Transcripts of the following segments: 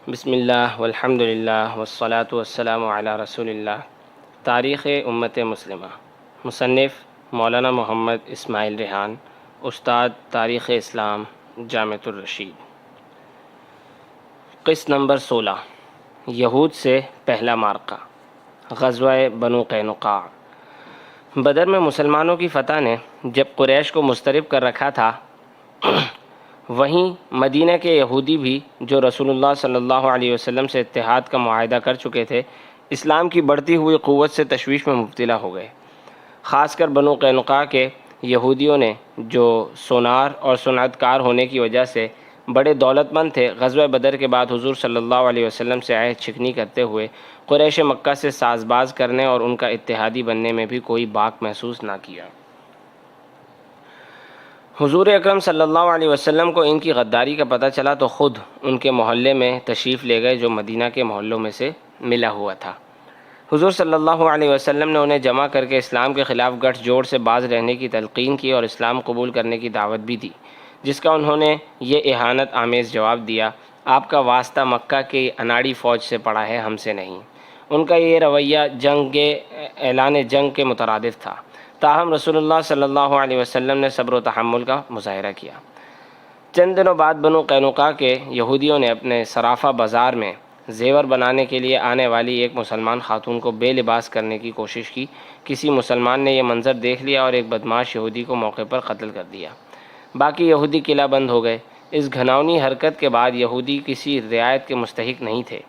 بسم اللہ والحمد للہ والصلاة والسلام علی رسول اللہ۔ تاریخ امت مسلمہ، مصنف مولانا محمد اسماعیل ریحان، استاد تاریخ اسلام، جامعۃ الرشید۔ قسط نمبر 16، یہود سے پہلا معرکہ، غزوہ بنو قینقاع۔ بدر میں مسلمانوں کی فتح نے جب قریش کو مضطرب کر رکھا تھا، وہیں مدینہ کے یہودی بھی جو رسول اللہ صلی اللہ علیہ وسلم سے اتحاد کا معاہدہ کر چکے تھے، اسلام کی بڑھتی ہوئی قوت سے تشویش میں مبتلا ہو گئے۔ خاص کر بنو قینقاع کے یہودیوں نے، جو سونار اور صنعت کار ہونے کی وجہ سے بڑے دولت مند تھے، غزوہ بدر کے بعد حضور صلی اللہ علیہ وسلم سے عہد شکنی کرتے ہوئے قریش مکہ سے ساز باز کرنے اور ان کا اتحادی بننے میں بھی کوئی باک محسوس نہ کیا۔ حضور اکرم صلی اللہ علیہ وسلم کو ان کی غداری کا پتہ چلا تو خود ان کے محلے میں تشریف لے گئے، جو مدینہ کے محلوں میں سے ملا ہوا تھا۔ حضور صلی اللہ علیہ وسلم نے انہیں جمع کر کے اسلام کے خلاف گٹھ جوڑ سے باز رہنے کی تلقین کی اور اسلام قبول کرنے کی دعوت بھی دی، جس کا انہوں نے یہ اہانت آمیز جواب دیا: آپ کا واسطہ مکہ کی اناڑی فوج سے پڑا ہے، ہم سے نہیں۔ ان کا یہ رویہ اعلان جنگ کے مترادف تھا، تاہم رسول اللہ صلی اللہ علیہ وسلم نے صبر و تحمل کا مظاہرہ کیا۔ چند دنوں بعد بنو قینقاع کے یہودیوں نے اپنے صرافہ بازار میں زیور بنانے کے لیے آنے والی ایک مسلمان خاتون کو بے لباس کرنے کی کوشش کی۔ کسی مسلمان نے یہ منظر دیکھ لیا اور ایک بدماش یہودی کو موقع پر قتل کر دیا۔ باقی یہودی قلعہ بند ہو گئے۔ اس گھناؤنی حرکت کے بعد یہودی کسی رعایت کے مستحق نہیں تھے۔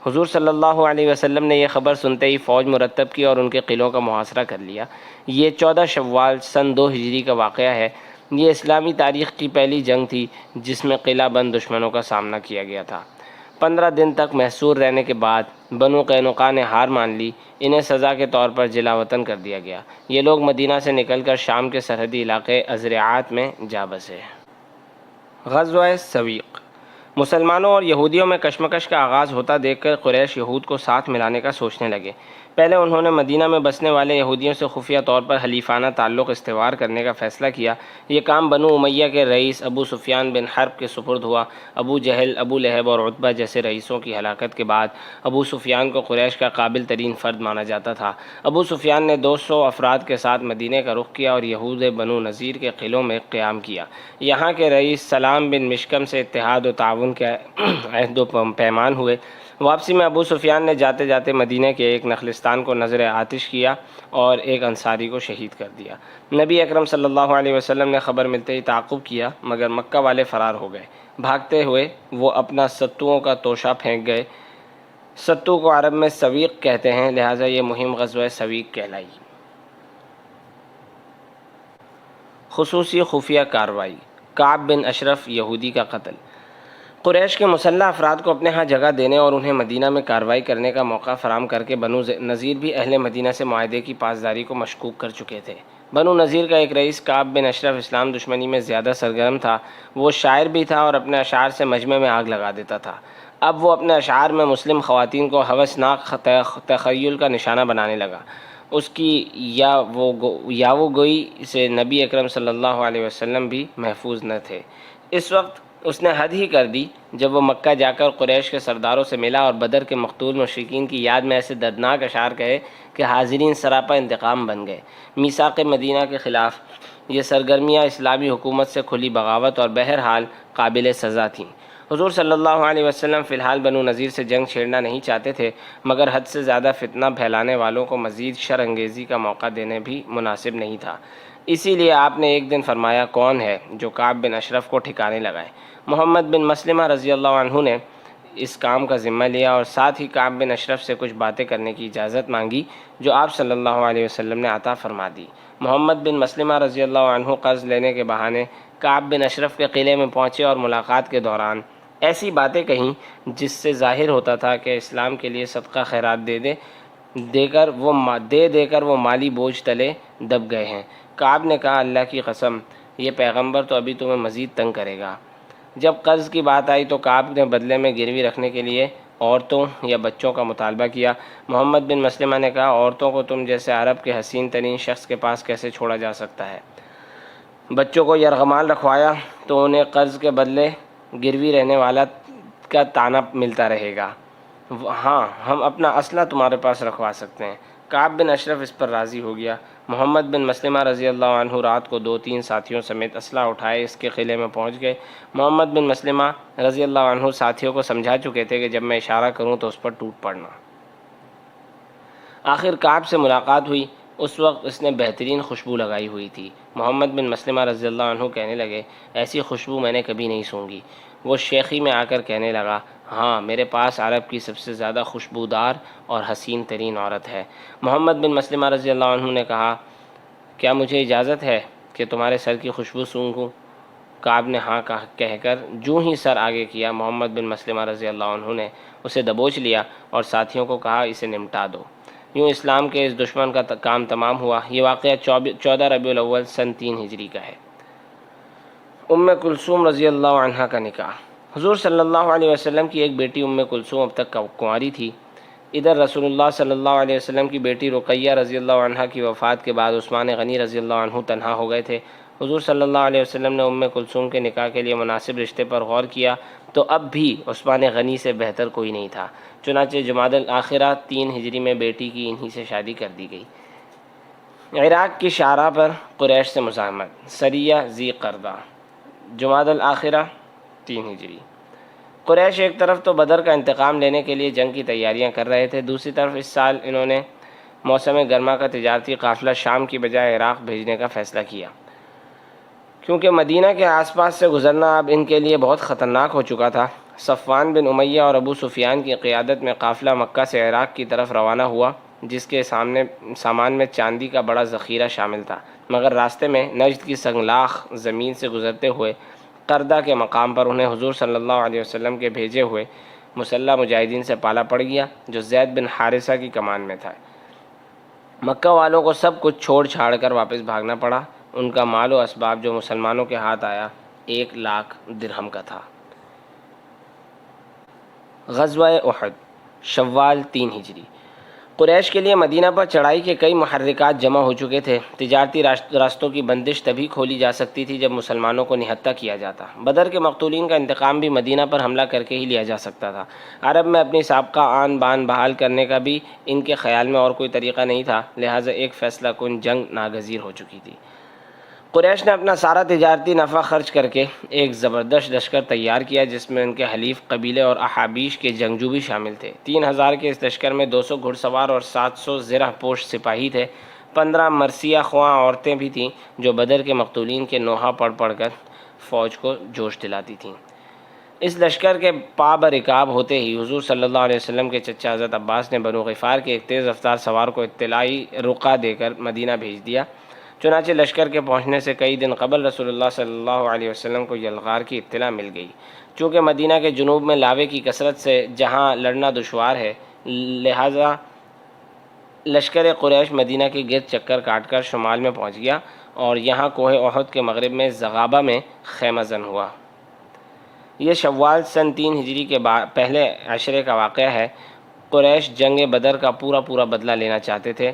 حضور صلی اللہ علیہ وسلم نے یہ خبر سنتے ہی فوج مرتب کی اور ان کے قلعوں کا محاصرہ کر لیا۔ یہ 14 شوال سن 2 ہجری کا واقعہ ہے۔ یہ اسلامی تاریخ کی پہلی جنگ تھی جس میں قلعہ بند دشمنوں کا سامنا کیا گیا تھا۔ 15 دن تک محصور رہنے کے بعد بنو قینقاع نے ہار مان لی۔ انہیں سزا کے طور پر جلا وطن کر دیا گیا۔ یہ لوگ مدینہ سے نکل کر شام کے سرحدی علاقے ازرعات میں جا بسے۔ غزوہ سویق۔ مسلمانوں اور یہودیوں میں کشمکش کا آغاز ہوتا دیکھ کر قریش یہود کو ساتھ ملانے کا سوچنے لگے۔ پہلے انہوں نے مدینہ میں بسنے والے یہودیوں سے خفیہ طور پر حلیفانہ تعلق استوار کرنے کا فیصلہ کیا۔ یہ کام بنو امیہ کے رئیس ابو سفیان بن حرب کے سپرد ہوا۔ ابو جہل، ابو لہب اور عتبہ جیسے رئیسوں کی ہلاکت کے بعد ابو سفیان کو قریش کا قابل ترین فرد مانا جاتا تھا۔ ابو سفیان نے 200 افراد کے ساتھ مدینہ کا رخ کیا اور یہود بنو نذیر کے قلعوں میں قیام کیا۔ یہاں کے رئیس سلام بن مشکم سے اتحاد و تعاون کے عہد و پیمان ہوئے۔ واپسی میں ابو سفیان نے جاتے جاتے مدینہ کے ایک نخلستان کو نظر آتش کیا اور ایک انصاری کو شہید کر دیا۔ نبی اکرم صلی اللہ علیہ وسلم نے خبر ملتے ہی تعاقب کیا، مگر مکہ والے فرار ہو گئے۔ بھاگتے ہوئے وہ اپنا ستوؤں کا توشہ پھینک گئے۔ ستو کو عرب میں سویق کہتے ہیں، لہٰذا یہ مہم غزوہ سویق کہلائی۔ خصوصی خفیہ کارروائی، کعب بن اشرف یہودی کا قتل۔ قریش کے مسلح افراد کو اپنے ہاں جگہ دینے اور انہیں مدینہ میں کارروائی کرنے کا موقع فراہم کر کے بنو نذیر بھی اہل مدینہ سے معاہدے کی پاسداری کو مشکوک کر چکے تھے۔ بنو نذیر کا ایک رئیس کعب بن اشرف اسلام دشمنی میں زیادہ سرگرم تھا۔ وہ شاعر بھی تھا اور اپنے اشعار سے مجمع میں آگ لگا دیتا تھا۔ اب وہ اپنے اشعار میں مسلم خواتین کو ہوسناک تخیل کا نشانہ بنانے لگا۔ اس کی یا وہ گوئی سے نبی اکرم صلی اللہ علیہ وسلم بھی محفوظ نہ تھے۔ اس وقت اس نے حد ہی کر دی جب وہ مکہ جا کر قریش کے سرداروں سے ملا اور بدر کے مقتول مشرکین کی یاد میں ایسے دردناک اشعار کہے کہ حاضرین سراپا انتقام بن گئے۔ میثاق مدینہ کے خلاف یہ سرگرمیاں اسلامی حکومت سے کھلی بغاوت اور بہرحال قابل سزا تھیں۔ حضور صلی اللہ علیہ وسلم فی الحال بنو نذیر سے جنگ چھیڑنا نہیں چاہتے تھے، مگر حد سے زیادہ فتنہ پھیلانے والوں کو مزید شر انگیزی کا موقع دینے بھی مناسب نہیں تھا۔ اسی لیے آپ نے ایک دن فرمایا: کون ہے جو کعب بن اشرف کو ٹھکانے لگائے؟ محمد بن مسلمہ رضی اللہ عنہ نے اس کام کا ذمہ لیا اور ساتھ ہی کعب بن اشرف سے کچھ باتیں کرنے کی اجازت مانگی، جو آپ صلی اللہ علیہ وسلم نے عطا فرما دی۔ محمد بن مسلمہ رضی اللہ عنہ قرض لینے کے بہانے کعب بن اشرف کے قلعے میں پہنچے اور ملاقات کے دوران ایسی باتیں کہیں جس سے ظاہر ہوتا تھا کہ اسلام کے لیے صدقہ خیرات دے کر وہ مالی بوجھ تلے دب گئے ہیں۔ کعب نے کہا: اللہ کی قسم، یہ پیغمبر تو ابھی تمہیں مزید تنگ کرے گا۔ جب قرض کی بات آئی تو کعب نے بدلے میں گروی رکھنے کے لیے عورتوں یا بچوں کا مطالبہ کیا۔ محمد بن مسلمہ نے کہا: عورتوں کو تم جیسے عرب کے حسین ترین شخص کے پاس کیسے چھوڑا جا سکتا ہے؟ بچوں کو یرغمال رکھوایا تو انہیں قرض کے بدلے گروی رہنے والا کا طعنہ ملتا رہے گا، ہاں ہم اپنا اسلحہ تمہارے پاس رکھوا سکتے ہیں۔ کعب بن اشرف اس پر راضی ہو گیا۔ محمد بن مسلمہ رضی اللہ عنہ رات کو 2-3 ساتھیوں سمیت اسلحہ اٹھائے اس کے قلعے میں پہنچ گئے۔ محمد بن مسلمہ رضی اللہ عنہ ساتھیوں کو سمجھا چکے تھے کہ جب میں اشارہ کروں تو اس پر ٹوٹ پڑنا۔ آخر کعب سے ملاقات ہوئی، اس وقت اس نے بہترین خوشبو لگائی ہوئی تھی۔ محمد بن مسلمہ رضی اللہ عنہ کہنے لگے، ایسی خوشبو میں نے کبھی نہیں سونگھی۔ وہ شیخی میں آ کر کہنے لگا، ہاں میرے پاس عرب کی سب سے زیادہ خوشبودار اور حسین ترین عورت ہے۔ محمد بن مسلمہ رضی اللہ عنہ نے کہا، کیا مجھے اجازت ہے کہ تمہارے سر کی خوشبو سونگھوں؟ کعب نے ہاں کہہ کر جوں ہی سر آگے کیا، محمد بن مسلمہ رضی اللہ عنہ نے اسے دبوچ لیا اور ساتھیوں کو کہا، اسے نمٹا دو۔ یوں اسلام کے اس دشمن کا کام تمام ہوا۔ یہ واقعہ 14 ربیع الاول سن 3 ہجری کا ہے۔ ام کلثوم رضی اللہ عنہ کا نکاح۔ حضور صلی اللہ علیہ وسلم کی ایک بیٹی ام کلثوم اب تک کنواری تھی۔ ادھر رسول اللہ صلی اللہ علیہ وسلم کی بیٹی رقیہ رضی اللہ عنہ کی وفات کے بعد عثمان غنی رضی اللہ عنہ تنہا ہو گئے تھے۔ حضور صلی اللہ علیہ وسلم نے ام کلثوم کے نکاح کے لیے مناسب رشتے پر غور کیا تو اب بھی عثمان غنی سے بہتر کوئی نہیں تھا، چنانچہ جمادی الاخرہ 3 ہجری میں بیٹی کی انہی سے شادی کر دی گئی۔ عراق کی شعراء پر قریش سے مزاحمت۔ سریہ ذی قردہ، جمادی الاخرہ 3 ہجری۔ قریش ایک طرف تو بدر کا انتقام لینے کے لیے جنگ کی تیاریاں کر رہے تھے، دوسری طرف اس سال انہوں نے موسم گرما کا تجارتی قافلہ شام کی بجائے عراق بھیجنے کا فیصلہ کیا، کیونکہ مدینہ کے آس پاس سے گزرنا اب ان کے لیے بہت خطرناک ہو چکا تھا۔ صفوان بن امیہ اور ابو سفیان کی قیادت میں قافلہ مکہ سے عراق کی طرف روانہ ہوا، جس کے سامان میں چاندی کا بڑا ذخیرہ شامل تھا، مگر راستے میں نجد کی سنگلاخ زمین سے گزرتے ہوئے قردہ کے مقام پر انہیں حضور صلی اللہ علیہ وسلم کے بھیجے ہوئے مسلح مجاہدین سے پالا پڑ گیا جو زید بن حارثہ کی کمان میں تھا۔ مکہ والوں کو سب کچھ چھوڑ چھاڑ کر واپس بھاگنا پڑا۔ ان کا مال و اسباب جو مسلمانوں کے ہاتھ آیا 1,00,000 درہم کا تھا۔ غزوہ احد، شوال 3 ہجری۔ قریش کے لیے مدینہ پر چڑھائی کے کئی محرکات جمع ہو چکے تھے۔ تجارتی راستوں کی بندش تبھی کھولی جا سکتی تھی جب مسلمانوں کو نہتہ کیا جاتا۔ بدر کے مقتولین کا انتقام بھی مدینہ پر حملہ کر کے ہی لیا جا سکتا تھا۔ عرب میں اپنی سابقہ آن بان بحال کرنے کا بھی ان کے خیال میں اور کوئی طریقہ نہیں تھا، لہٰذا ایک فیصلہ کن جنگ ناگزیر ہو چکی تھی۔ قریش نے اپنا سارا تجارتی نفع خرچ کر کے ایک زبردست لشکر تیار کیا جس میں ان کے حلیف قبیلے اور احابیش کے جنگجو بھی شامل تھے۔ 3,000 کے اس لشکر میں 200 گھڑ سوار اور 700 زرہ پوش سپاہی تھے۔ 15 مرثیہ خواں عورتیں بھی تھیں جو بدر کے مقتولین کے نوحہ پڑھ پڑھ کر فوج کو جوش دلاتی تھیں۔ اس لشکر کے پا برکاب ہوتے ہی حضور صلی اللہ علیہ وسلم کے چچا حضرت عباس نے بنو غفار کے ایک تیز رفتار سوار کو اطلاعی رقعہ دے کر مدینہ بھیج دیا۔ چنانچہ لشکر کے پہنچنے سے کئی دن قبل رسول اللہ صلی اللہ علیہ وسلم کو یلغار کی اطلاع مل گئی۔ چونکہ مدینہ کے جنوب میں لاوے کی کثرت سے جہاں لڑنا دشوار ہے، لہذا لشکر قریش مدینہ کے گرد چکر کاٹ کر شمال میں پہنچ گیا اور یہاں کوہ احد کے مغرب میں زغابہ میں خیمہ زن ہوا۔ یہ شوال سن 3 ہجری کے پہلے عشرے کا واقعہ ہے۔ قریش جنگ بدر کا پورا بدلہ لینا چاہتے تھے۔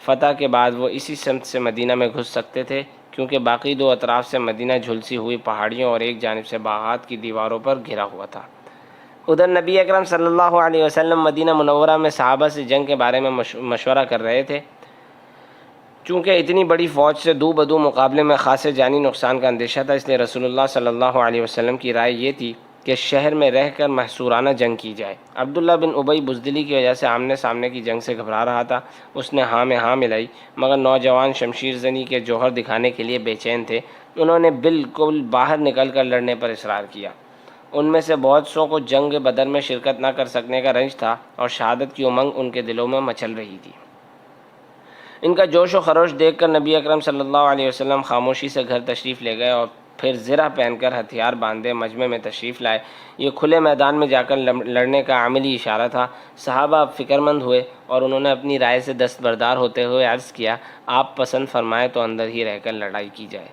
فتح کے بعد وہ اسی سمت سے مدینہ میں گھس سکتے تھے، کیونکہ باقی 2 اطراف سے مدینہ جھلسی ہوئی پہاڑیوں اور ایک جانب سے باغات کی دیواروں پر گھرا ہوا تھا۔ ادھر نبی اکرم صلی اللہ علیہ وسلم مدینہ منورہ میں صحابہ سے جنگ کے بارے میں مشورہ کر رہے تھے۔ چونکہ اتنی بڑی فوج سے دو بدو مقابلے میں خاصے جانی نقصان کا اندیشہ تھا، اس لیے رسول اللہ صلی اللہ علیہ وسلم کی رائے یہ تھی کہ شہر میں رہ کر محصورانہ جنگ کی جائے۔ عبداللہ بن ابی بزدلی کی وجہ سے آمنے سامنے کی جنگ سے گھبرا رہا تھا۔ اس نے ہاں میں ہاں ملائی، مگر نوجوان شمشیر زنی کے جوہر دکھانے کے لیے بے چین تھے۔ انہوں نے بالکل باہر نکل کر لڑنے پر اصرار کیا۔ ان میں سے بہت سو کو جنگ بدر میں شرکت نہ کر سکنے کا رنج تھا اور شہادت کی امنگ ان کے دلوں میں مچل رہی تھی۔ ان کا جوش و خروش دیکھ کر نبی اکرم صلی اللہ علیہ وسلم خاموشی سے گھر تشریف لے گئے اور پھر زرہ پہن کر ہتھیار باندھے مجمع میں تشریف لائے۔ یہ کھلے میدان میں جا کر لڑنے کا عملی اشارہ تھا۔ صحابہ اب فکر مند ہوئے اور انہوں نے اپنی رائے سے دستبردار ہوتے ہوئے عرض کیا، آپ پسند فرمائیں تو اندر ہی رہ کر لڑائی کی جائے۔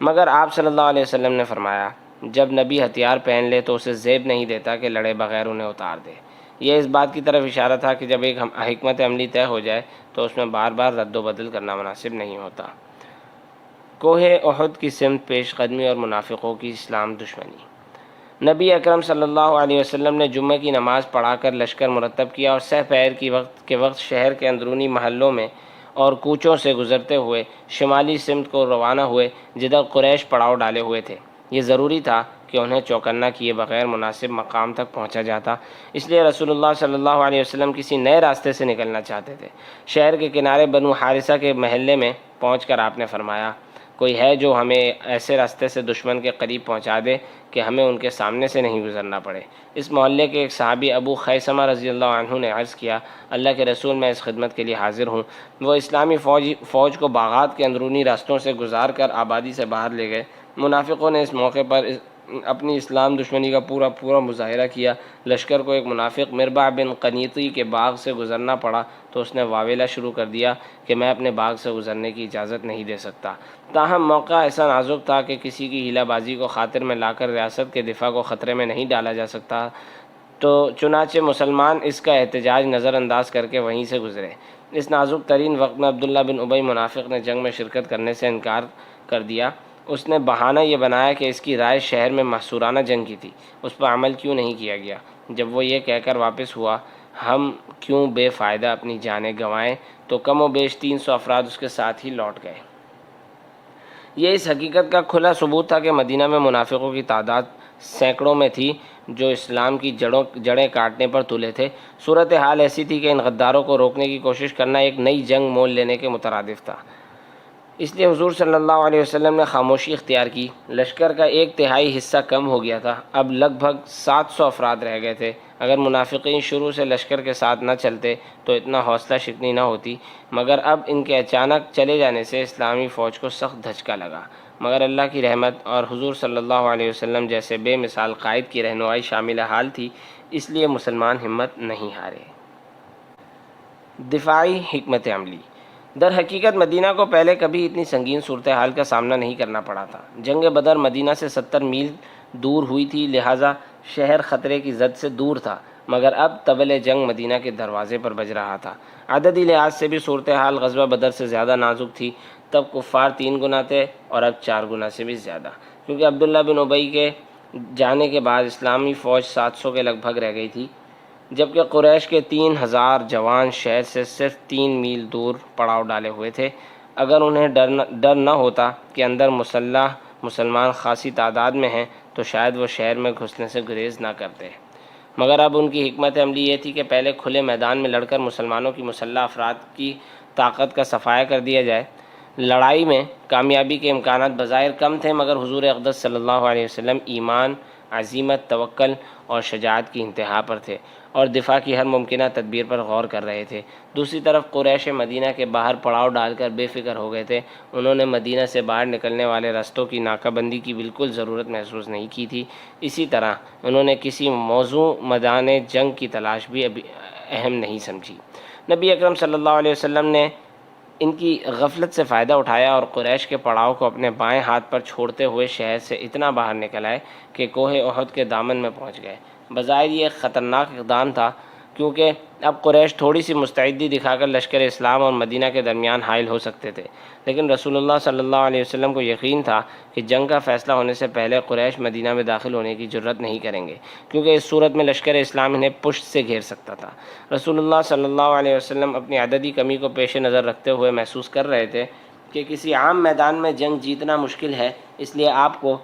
مگر آپ صلی اللہ علیہ وسلم نے فرمایا، جب نبی ہتھیار پہن لے تو اسے زیب نہیں دیتا کہ لڑے بغیر انہیں اتار دے۔ یہ اس بات کی طرف اشارہ تھا کہ جب ایک حکمت عملی طے ہو جائے تو اس میں بار بار رد و بدل کرنا مناسب نہیں ہوتا۔ کوہ احد کی سمت پیش قدمی اور منافقوں کی اسلام دشمنی۔ نبی اکرم صلی اللہ علیہ وسلم نے جمعہ کی نماز پڑھا کر لشکر مرتب کیا اور سہ پہر کی وقت شہر کے اندرونی محلوں میں اور کوچوں سے گزرتے ہوئے شمالی سمت کو روانہ ہوئے جدھر قریش پڑاؤ ڈالے ہوئے تھے۔ یہ ضروری تھا کہ انہیں چوکنا کیے بغیر مناسب مقام تک پہنچا جاتا، اس لیے رسول اللہ صلی اللہ علیہ وسلم کسی نئے راستے سے نکلنا چاہتے تھے۔ شہر کے کنارے بنو حارثہ کے محلے میں پہنچ کر آپ نے فرمایا، کوئی ہے جو ہمیں ایسے راستے سے دشمن کے قریب پہنچا دے کہ ہمیں ان کے سامنے سے نہیں گزرنا پڑے۔ اس محلے کے ایک صحابی ابو خیثمہ رضی اللہ عنہ نے عرض کیا، اللہ کے رسول، میں اس خدمت کے لیے حاضر ہوں۔ وہ اسلامی فوج کو باغات کے اندرونی راستوں سے گزار کر آبادی سے باہر لے گئے۔ منافقوں نے اس موقع پر اپنی اسلام دشمنی کا پورا مظاہرہ کیا۔ لشکر کو ایک منافق مربع بن قنیطی کے باغ سے گزرنا پڑا تو اس نے واویلا شروع کر دیا کہ میں اپنے باغ سے گزرنے کی اجازت نہیں دے سکتا۔ تاہم موقع ایسا نازک تھا کہ کسی کی ہیلہ بازی کو خاطر میں لا کر ریاست کے دفاع کو خطرے میں نہیں ڈالا جا سکتا، تو چنانچہ مسلمان اس کا احتجاج نظر انداز کر کے وہیں سے گزرے۔ اس نازک ترین وقت میں عبداللہ بن ابی منافق نے جنگ میں شرکت کرنے سے انکار کر دیا۔ اس نے بہانہ یہ بنایا کہ اس کی رائے شہر میں محصورانہ جنگ کی تھی، اس پر عمل کیوں نہیں کیا گیا۔ جب وہ یہ کہہ کر واپس ہوا، ہم کیوں بے فائدہ اپنی جانیں گنوائیں، تو کم و بیش 300 افراد اس کے ساتھ ہی لوٹ گئے۔ یہ اس حقیقت کا کھلا ثبوت تھا کہ مدینہ میں منافقوں کی تعداد سینکڑوں میں تھی جو اسلام کی جڑیں کاٹنے پر تلے تھے۔ صورتحال ایسی تھی کہ ان غداروں کو روکنے کی کوشش کرنا ایک نئی جنگ مول لینے کے مترادف تھا۔ اس لیے حضور صلی اللہ علیہ وسلم نے خاموشی اختیار کی۔ لشکر کا 1/3 حصہ کم ہو گیا تھا، اب لگ بھگ 700 افراد رہ گئے تھے۔ اگر منافقین شروع سے لشکر کے ساتھ نہ چلتے تو اتنا حوصلہ شکنی نہ ہوتی، مگر اب ان کے اچانک چلے جانے سے اسلامی فوج کو سخت دھچکا لگا۔ مگر اللہ کی رحمت اور حضور صلی اللہ علیہ وسلم جیسے بے مثال قائد کی رہنمائی شامل حال تھی، اس لیے مسلمان ہمت نہیں ہارے۔ دفاعی حکمت عملی۔ در حقیقت مدینہ کو پہلے کبھی اتنی سنگین صورتحال کا سامنا نہیں کرنا پڑا تھا۔ جنگ بدر مدینہ سے 70 میل دور ہوئی تھی، لہٰذا شہر خطرے کی زد سے دور تھا، مگر اب طبل جنگ مدینہ کے دروازے پر بج رہا تھا۔ عددی لحاظ سے بھی صورتحال غزوہ بدر سے زیادہ نازک تھی۔ تب کفار 3 گنا تھے اور اب 4 گنا سے بھی زیادہ، کیونکہ عبداللہ بن ابی کے جانے کے بعد اسلامی فوج 700 کے لگ بھگ رہ گئی تھی، جبکہ قریش کے 3000 جوان شہر سے صرف 3 میل دور پڑاؤ ڈالے ہوئے تھے۔ اگر انہیں ڈر نہ ہوتا کہ اندر مسلح مسلمان خاصی تعداد میں ہیں تو شاید وہ شہر میں گھسنے سے گریز نہ کرتے، مگر اب ان کی حکمت عملی یہ تھی کہ پہلے کھلے میدان میں لڑ کر مسلمانوں کی مسلح افراد کی طاقت کا صفایا کر دیا جائے۔ لڑائی میں کامیابی کے امکانات بظاہر کم تھے، مگر حضور اقدس صلی اللہ علیہ وسلم ایمان، عزیمت، توکل اور شجاعت کی انتہا پر تھے اور دفاع کی ہر ممکنہ تدبیر پر غور کر رہے تھے۔ دوسری طرف قریش مدینہ کے باہر پڑاؤ ڈال کر بے فکر ہو گئے تھے۔ انہوں نے مدینہ سے باہر نکلنے والے رستوں کی ناکہ بندی کی بالکل ضرورت محسوس نہیں کی تھی۔ اسی طرح انہوں نے کسی موزوں میدان جنگ کی تلاش بھی ابھی اہم نہیں سمجھی۔ نبی اکرم صلی اللہ علیہ وسلم نے ان کی غفلت سے فائدہ اٹھایا اور قریش کے پڑاؤ کو اپنے بائیں ہاتھ پر چھوڑتے ہوئے شہر سے اتنا باہر نکل آئے کہ کوہ احد کے دامن میں پہنچ گئے۔ بظاہر یہ ایک خطرناک اقدام تھا، کیونکہ اب قریش تھوڑی سی مستعدی دکھا کر لشکر اسلام اور مدینہ کے درمیان حائل ہو سکتے تھے، لیکن رسول اللہ صلی اللہ علیہ وسلم کو یقین تھا کہ جنگ کا فیصلہ ہونے سے پہلے قریش مدینہ میں داخل ہونے کی جرات نہیں کریں گے، کیونکہ اس صورت میں لشکر اسلام انہیں پشت سے گھیر سکتا تھا۔ رسول اللہ صلی اللہ علیہ وسلم اپنی عددی کمی کو پیش نظر رکھتے ہوئے محسوس کر رہے تھے کہ کسی عام میدان میں جنگ جیتنا مشکل ہے، اس لیے آپ کو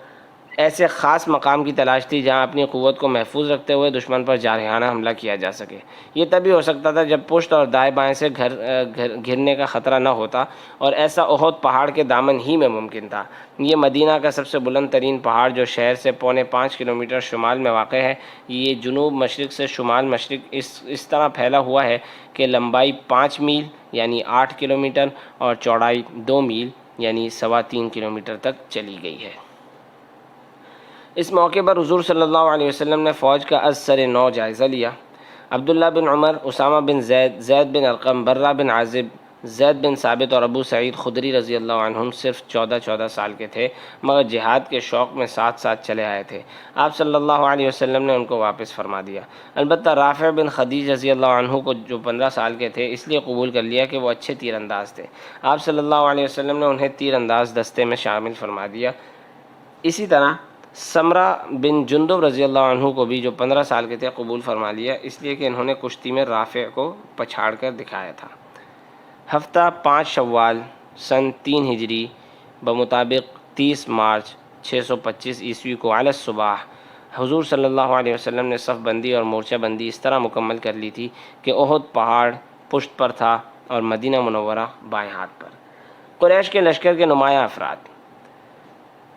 ایسے خاص مقام کی تلاش تھی جہاں اپنی قوت کو محفوظ رکھتے ہوئے دشمن پر جارحانہ حملہ کیا جا سکے۔ یہ تبھی ہو سکتا تھا جب پشت اور دائیں بائیں سے گھرنے کا خطرہ نہ ہوتا، اور ایسا احد پہاڑ کے دامن ہی میں ممکن تھا۔ یہ مدینہ کا سب سے بلند ترین پہاڑ جو شہر سے 4.25 کلومیٹر شمال میں واقع ہے، یہ جنوب مشرق سے شمال مشرق اس طرح پھیلا ہوا ہے کہ لمبائی 5 میل یعنی 8 کلومیٹر اور چوڑائی 2 میل یعنی 3.25 کلومیٹر تک چلی گئی ہے۔ اس موقع پر حضور صلی اللہ علیہ وسلم نے فوج کا از سر نو جائزہ لیا۔ عبداللہ بن عمر، اسامہ بن زید، زید بن ارقم، برہ بن عازب، زید بن ثابت اور ابو سعید خدری رضی اللہ عنہم صرف 14 سال کے تھے، مگر جہاد کے شوق میں ساتھ چلے آئے تھے۔ آپ صلی اللہ علیہ وسلم نے ان کو واپس فرما دیا۔ البتہ رافع بن خدیج رضی اللہ عنہ کو جو 15 سال کے تھے اس لیے قبول کر لیا کہ وہ اچھے تیر انداز تھے۔ آپ صلی اللہ علیہ وسلم نے انہیں تیر انداز دستے میں شامل فرما دیا۔ اسی طرح سمرہ بن جندب رضی اللہ عنہ کو بھی جو 15 سال کے تھے قبول فرما لیا، اس لیے کہ انہوں نے کشتی میں رافع کو پچھاڑ کر دکھایا تھا۔ ہفتہ 5 شوال سن 3 ہجری بمطابق 30 مارچ 625 عیسوی کو علی الصباح حضور صلی اللہ علیہ وسلم نے صف بندی اور مورچہ بندی اس طرح مکمل کر لی تھی کہ احد پہاڑ پشت پر تھا اور مدینہ منورہ بائیں ہاتھ پر۔ قریش کے لشکر کے نمایاں افراد۔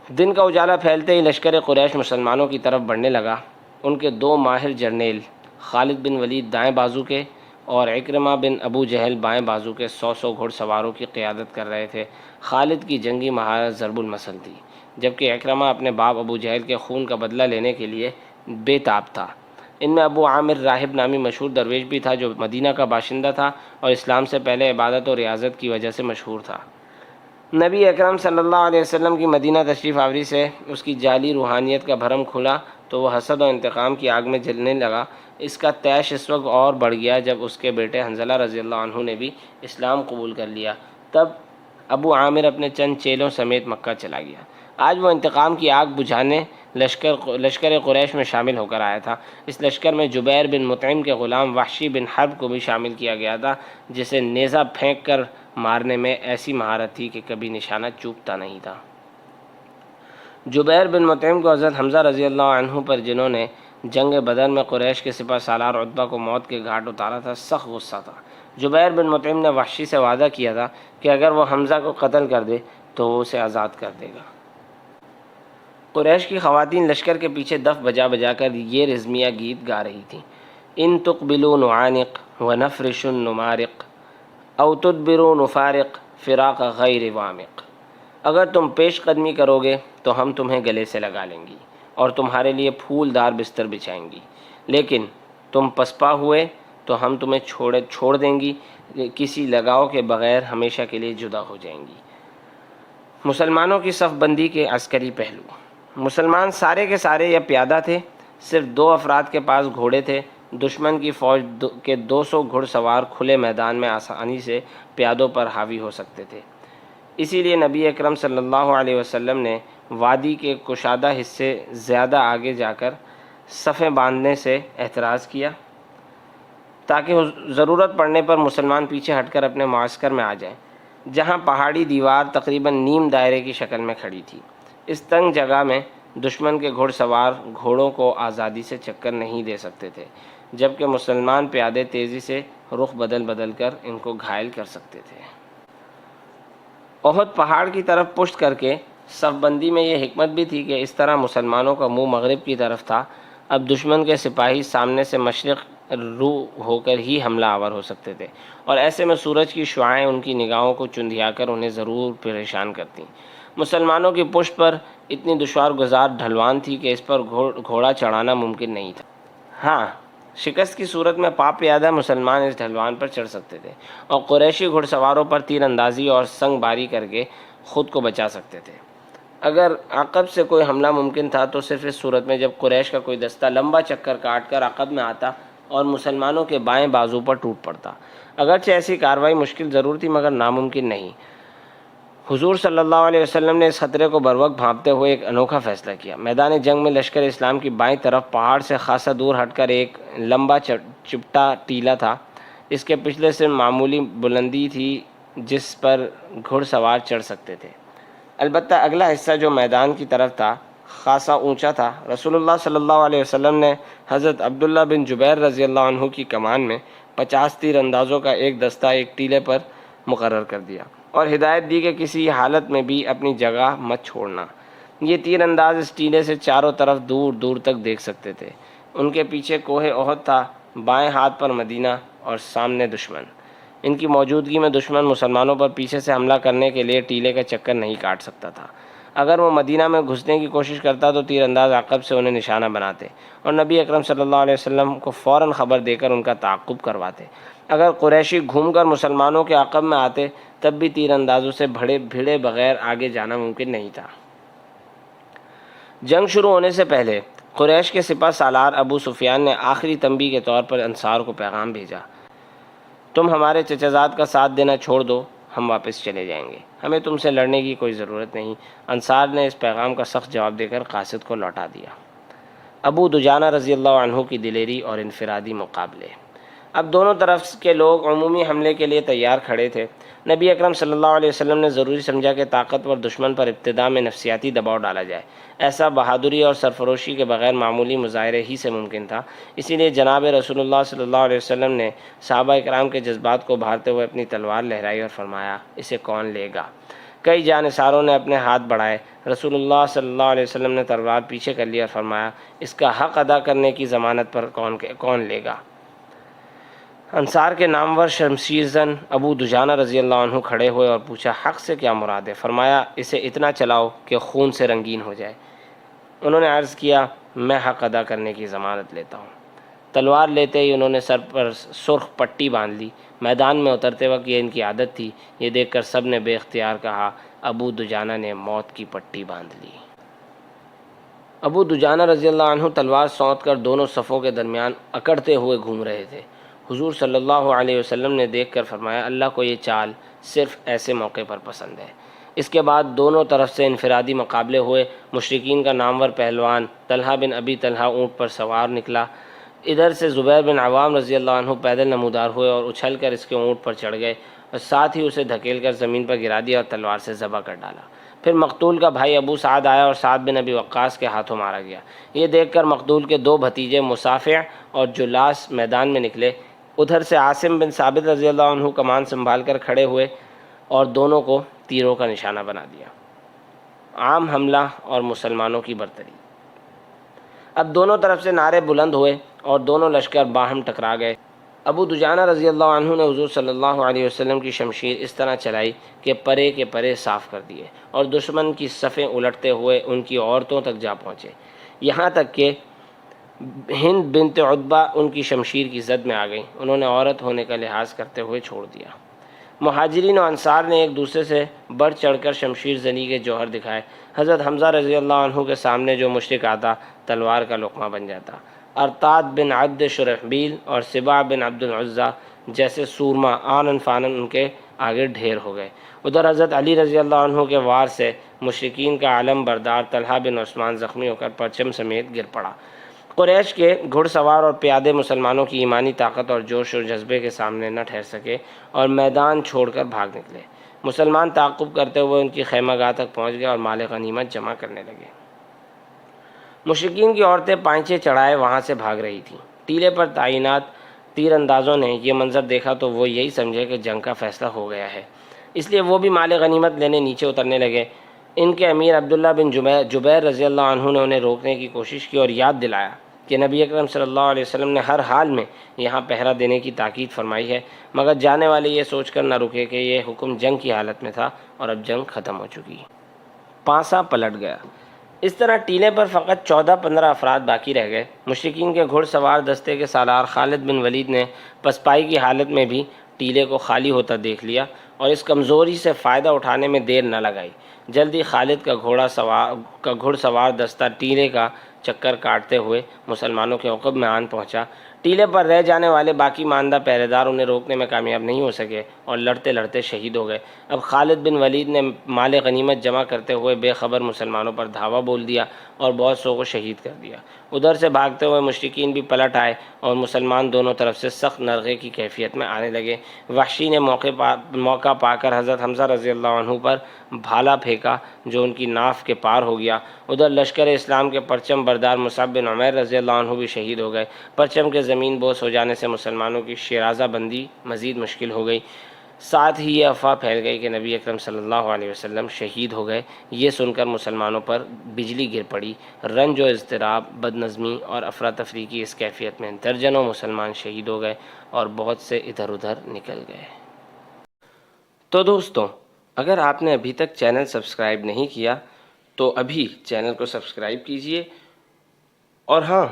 دن کا اجالا پھیلتے ہی لشکر قریش مسلمانوں کی طرف بڑھنے لگا۔ ان کے 2 ماہر جرنیل خالد بن ولید دائیں بازو کے اور عکرمہ بن ابو جہل بائیں بازو کے 100 گھڑ سواروں کی قیادت کر رہے تھے۔ خالد کی جنگی مہارت ضرب المثل تھی، جبکہ عکرمہ اپنے باپ ابو جہل کے خون کا بدلہ لینے کے لیے بے تاب تھا۔ ان میں ابو عامر راہب نامی مشہور درویش بھی تھا جو مدینہ کا باشندہ تھا اور اسلام سے پہلے عبادت اور ریاضت کی وجہ سے مشہور تھا۔ نبی اکرم صلی اللہ علیہ وسلم کی مدینہ تشریف آوری سے اس کی جعلی روحانیت کا بھرم کھلا تو وہ حسد و انتقام کی آگ میں جلنے لگا۔ اس کا تیش اس وقت اور بڑھ گیا جب اس کے بیٹے حنظلہ رضی اللہ عنہ نے بھی اسلام قبول کر لیا۔ تب ابو عامر اپنے چند چیلوں سمیت مکہ چلا گیا۔ آج وہ انتقام کی آگ بجھانے لشکر قریش میں شامل ہو کر آیا تھا۔ اس لشکر میں جبیر بن مطعم کے غلام وحشی بن حرب کو بھی شامل کیا گیا تھا، جسے نیزہ پھینک کر مارنے میں ایسی مہارت تھی کہ کبھی نشانہ چوکتا نہیں تھا۔ جبیر بن مطعم کو حضرت حمزہ رضی اللہ عنہ پر جنہوں نے جنگ بدر میں قریش کے سپہ سالار عتبہ کو موت کے گھاٹ اتارا تھا، سخت غصہ تھا۔ جبیر بن مطعم نے وحشی سے وعدہ کیا تھا کہ اگر وہ حمزہ کو قتل کر دے تو وہ اسے آزاد کر دے گا۔ قریش کی خواتین لشکر کے پیچھے دف بجا بجا کر یہ رزمیہ گیت گا رہی تھیں: ان تقبلوا نعانق ونفرش نمارق او تدبروا نفارق فراق غیر وامق۔ اگر تم پیش قدمی کرو گے تو ہم تمہیں گلے سے لگا لیں گی اور تمہارے لیے پھول دار بستر بچھائیں گی، لیکن تم پسپا ہوئے تو ہم تمہیں چھوڑ دیں گی، کسی لگاؤ کے بغیر ہمیشہ کے لیے جدا ہو جائیں گی۔ مسلمانوں کی صف بندی کے عسکری پہلو۔ مسلمان سارے کے سارے یا پیادہ تھے، صرف 2 افراد کے پاس گھوڑے تھے۔ دشمن کی فوج کے 200 گھڑ سوار کھلے میدان میں آسانی سے پیادوں پر حاوی ہو سکتے تھے۔ اسی لیے نبی اکرم صلی اللہ علیہ وسلم نے وادی کے کشادہ حصے زیادہ آگے جا کر صفیں باندھنے سے احتراز کیا تاکہ ضرورت پڑنے پر مسلمان پیچھے ہٹ کر اپنے معسکر میں آ جائیں، جہاں پہاڑی دیوار تقریباً نیم دائرے کی شکل میں کھڑی تھی۔ اس تنگ جگہ میں دشمن کے گھڑ سوار گھوڑوں کو آزادی سے چکر نہیں دے سکتے تھے، جبکہ مسلمان پیادے تیزی سے رخ بدل کر ان کو گھائل کر سکتے تھے۔ احد پہاڑ کی طرف پشت کر کے صف بندی میں یہ حکمت بھی تھی کہ اس طرح مسلمانوں کا منہ مغرب کی طرف تھا۔ اب دشمن کے سپاہی سامنے سے مشرق رو ہو کر ہی حملہ آور ہو سکتے تھے، اور ایسے میں سورج کی شعاعیں ان کی نگاہوں کو چندھیا کر انہیں ضرور پریشان کرتیں۔ مسلمانوں کی پشت پر اتنی دشوار گزار ڈھلوان تھی کہ اس پر گھوڑا چڑھانا ممکن نہیں تھا۔ ہاں، شکست کی صورت میں پاپ پیادہ مسلمان اس ڈھلوان پر چڑھ سکتے تھے اور قریشی گھڑ سواروں پر تیر اندازی اور سنگ باری کر کے خود کو بچا سکتے تھے۔ اگر عقب سے کوئی حملہ ممکن تھا تو صرف اس صورت میں جب قریش کا کوئی دستہ لمبا چکر کاٹ کر عقب میں آتا اور مسلمانوں کے بائیں بازو پر ٹوٹ پڑتا۔ اگرچہ ایسی کارروائی مشکل ضرور تھی مگر ناممکن نہیں۔ حضور صلی اللہ علیہ وسلم نے اس خطرے کو بروقت بھانپتے ہوئے ایک انوکھا فیصلہ کیا۔ میدان جنگ میں لشکر اسلام کی بائیں طرف پہاڑ سے خاصا دور ہٹ کر ایک لمبا چپٹا ٹیلا تھا۔ اس کے پچھلے سے معمولی بلندی تھی جس پر گھڑ سوار چڑھ سکتے تھے، البتہ اگلا حصہ جو میدان کی طرف تھا خاصا اونچا تھا۔ رسول اللہ صلی اللہ علیہ وسلم نے حضرت عبداللہ بن جبیر رضی اللہ عنہ کی کمان میں 50 تیر اندازوں کا ایک دستہ ایک ٹیلے پر مقرر کر دیا اور ہدایت دی کہ کسی حالت میں بھی اپنی جگہ مت چھوڑنا۔ یہ تیر انداز اس ٹیلے سے چاروں طرف دور دور تک دیکھ سکتے تھے۔ ان کے پیچھے کوہ احد تھا، بائیں ہاتھ پر مدینہ اور سامنے دشمن۔ ان کی موجودگی میں دشمن مسلمانوں پر پیچھے سے حملہ کرنے کے لیے ٹیلے کا چکر نہیں کاٹ سکتا تھا۔ اگر وہ مدینہ میں گھسنے کی کوشش کرتا تو تیر انداز عقب سے انہیں نشانہ بناتے اور نبی اکرم صلی اللہ علیہ وسلم کو فوراً خبر دے کر ان کا تعاقب کرواتے۔ اگر قریشی گھوم کر مسلمانوں کے عقب میں آتے تب بھی تیر اندازوں سے بھیڑے بغیر آگے جانا ممکن نہیں تھا۔ جنگ شروع ہونے سے پہلے قریش کے سپہ سالار ابو سفیان نے آخری تنبیہ کے طور پر انصار کو پیغام بھیجا: تم ہمارے چچا زاد کا ساتھ دینا چھوڑ دو ہم واپس چلے جائیں گے، ہمیں تم سے لڑنے کی کوئی ضرورت نہیں۔ انصار نے اس پیغام کا سخت جواب دے کر قاصد کو لوٹا دیا۔ ابو دجانہ رضی اللہ عنہ کی دلیری اور انفرادی مقابلے۔ اب دونوں طرف کے لوگ عمومی حملے کے لیے تیار کھڑے تھے۔ نبی اکرم صلی اللہ علیہ وسلم نے ضروری سمجھا کہ طاقتور دشمن پر ابتدا میں نفسیاتی دباؤ ڈالا جائے۔ ایسا بہادری اور سرفروشی کے بغیر معمولی مظاہرے ہی سے ممکن تھا۔ اسی لیے جناب رسول اللہ صلی اللہ علیہ وسلم نے صحابہ اکرام کے جذبات کو ابھارتے ہوئے اپنی تلوار لہرائی اور فرمایا، اسے کون لے گا؟ کئی جانثاروں نے اپنے ہاتھ بڑھائے۔ رسول اللہ صلی اللہ علیہ وسلم نے تلوار پیچھے کر لی اور فرمایا، اس کا حق ادا کرنے کی ضمانت پر کون لے گا؟ انصار کے نامور شمشیر زن ابو دجانہ رضی اللہ عنہ کھڑے ہوئے اور پوچھا، حق سے کیا مراد ہے؟ فرمایا، اسے اتنا چلاؤ کہ خون سے رنگین ہو جائے۔ انہوں نے عرض کیا، میں حق ادا کرنے کی ضمانت لیتا ہوں۔ تلوار لیتے ہی انہوں نے سر پر سرخ پٹی باندھ لی۔ میدان میں اترتے وقت یہ ان کی عادت تھی۔ یہ دیکھ کر سب نے بے اختیار کہا، ابو دجانہ نے موت کی پٹی باندھ لی۔ ابو دجانہ رضی اللہ عنہ تلوار سونت کر دونوں صفوں کے درمیان اکڑتے ہوئے گھوم رہے تھے۔ حضور صلی اللہ علیہ وسلم نے دیکھ کر فرمایا، اللہ کو یہ چال صرف ایسے موقع پر پسند ہے۔ اس کے بعد دونوں طرف سے انفرادی مقابلے ہوئے۔ مشرکین کا نامور پہلوان طلحہ بن ابی طلحہ اونٹ پر سوار نکلا۔ ادھر سے زبیر بن عوام رضی اللہ عنہ پیدل نمودار ہوئے اور اچھل کر اس کے اونٹ پر چڑھ گئے اور ساتھ ہی اسے دھکیل کر زمین پر گرا دیا اور تلوار سے ذبح کر ڈالا۔ پھر مقتول کا بھائی ابو سعد آیا اور سعد بن ابی وقاص کے ہاتھوں مارا گیا۔ یہ دیکھ کر مقتول کے دو بھتیجے مصافع اور جلاس میدان میں نکلے۔ ادھر سے عاصم بن ثابت رضی اللہ عنہ کمان سنبھال کر کھڑے ہوئے اور دونوں کو تیروں کا نشانہ بنا دیا۔ عام حملہ اور مسلمانوں کی برتری۔ اب دونوں طرف سے نعرے بلند ہوئے اور دونوں لشکر باہم ٹکرا گئے۔ ابو دجانہ رضی اللہ عنہ نے حضور صلی اللہ علیہ وسلم کی شمشیر اس طرح چلائی کہ پرے کے پرے صاف کر دیے اور دشمن کی صفیں الٹتے ہوئے ان کی عورتوں تک جا پہنچے، یہاں تک کہ ہند بنت عتبہ ان کی شمشیر کی زد میں آ گئیں۔ انہوں نے عورت ہونے کا لحاظ کرتے ہوئے چھوڑ دیا۔ مہاجرین و انصار نے ایک دوسرے سے بڑھ چڑھ کر شمشیر زنی کے جوہر دکھائے۔ حضرت حمزہ رضی اللہ عنہ کے سامنے جو مشرک آتا تلوار کا لقمہ بن جاتا۔ ارتاد بن عبد شرحبیل اور سبا بن عبد العزہ جیسے سورما آنن فانن ان کے آگے ڈھیر ہو گئے۔ ادھر حضرت علی رضی اللہ عنہ کے وار سے مشرکین کا علم بردار طلحہ بن عثمان زخمی ہو کر پرچم سمیت گر پڑا۔ قریش کے گھڑ سوار اور پیادے مسلمانوں کی ایمانی طاقت اور جوش و جذبے کے سامنے نہ ٹھہر سکے اور میدان چھوڑ کر بھاگ نکلے۔ مسلمان تعاقب کرتے ہوئے ان کی خیمہ گاہ تک پہنچ گئے اور مال غنیمت جمع کرنے لگے۔ مشرکین کی عورتیں پائچے چڑھائے وہاں سے بھاگ رہی تھیں۔ ٹیلے پر تعینات تیر اندازوں نے یہ منظر دیکھا تو وہ یہی سمجھے کہ جنگ کا فیصلہ ہو گیا ہے، اس لیے وہ بھی مال غنیمت لینے نیچے اترنے لگے۔ ان کے امیر عبداللہ بن جبیر رضی اللہ عنہ نے انہیں روکنے کی کوشش کی اور یاد دلایا کہ نبی اکرم صلی اللہ علیہ وسلم نے ہر حال میں یہاں پہرا دینے کی تاکید فرمائی ہے، مگر جانے والے یہ سوچ کر نہ رکے کہ یہ حکم جنگ کی حالت میں تھا اور اب جنگ ختم ہو چکی۔ پانسا پلٹ گیا۔ اس طرح ٹیلے پر فقط 14-15 افراد باقی رہ گئے۔ مشرکین کے گھڑ سوار دستے کے سالار خالد بن ولید نے پسپائی کی حالت میں بھی ٹیلے کو خالی ہوتا دیکھ لیا اور اس کمزوری سے فائدہ اٹھانے میں دیر نہ لگائی۔ جلدی خالد کا گھڑ سوار دستہ ٹیلے کا چکر کاٹتے ہوئے مسلمانوں کے عقب میں آن پہنچا۔ ٹیلے پر رہ جانے والے باقی ماندہ پہرے دار انہیں روکنے میں کامیاب نہیں ہو سکے اور لڑتے لڑتے شہید ہو گئے۔ اب خالد بن ولید نے مال غنیمت جمع کرتے ہوئے بے خبر مسلمانوں پر دھاوا بول دیا اور بہت سو کو شہید کر دیا۔ ادھر سے بھاگتے ہوئے مشرکین بھی پلٹ آئے اور مسلمان دونوں طرف سے سخت نرغے کی کیفیت میں آنے لگے۔ وحشی نے موقع پا کر حضرت حمزہ رضی اللہ عنہ پر بھالا پھینکا جو ان کی ناف کے پار ہو گیا۔ ادھر لشکر اسلام کے پرچم بردار مصعب بن عمیر رضی اللہ عنہ بھی شہید ہو گئے۔ پرچم کے زمین بوس ہو جانے سے مسلمانوں کی شیرازہ بندی مزید مشکل ہو گئی۔ ساتھ ہی یہ افواہ پھیل گئی کہ نبی اکرم صلی اللہ علیہ وسلم شہید ہو گئے۔ یہ سن کر مسلمانوں پر بجلی گر پڑی۔ رنج و اضطراب، بدنظمی اور افراتفری کی اس کیفیت میں درجنوں مسلمان شہید ہو گئے اور بہت سے ادھر ادھر نکل گئے۔ تو دوستوں، اگر آپ نے ابھی تک چینل سبسکرائب نہیں کیا تو ابھی چینل کو سبسکرائب کیجئے، اور ہاں،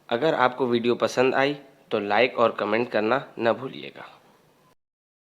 اگر آپ کو ویڈیو پسند آئی تو لائک اور کمنٹ کرنا نہ بھولیے گا۔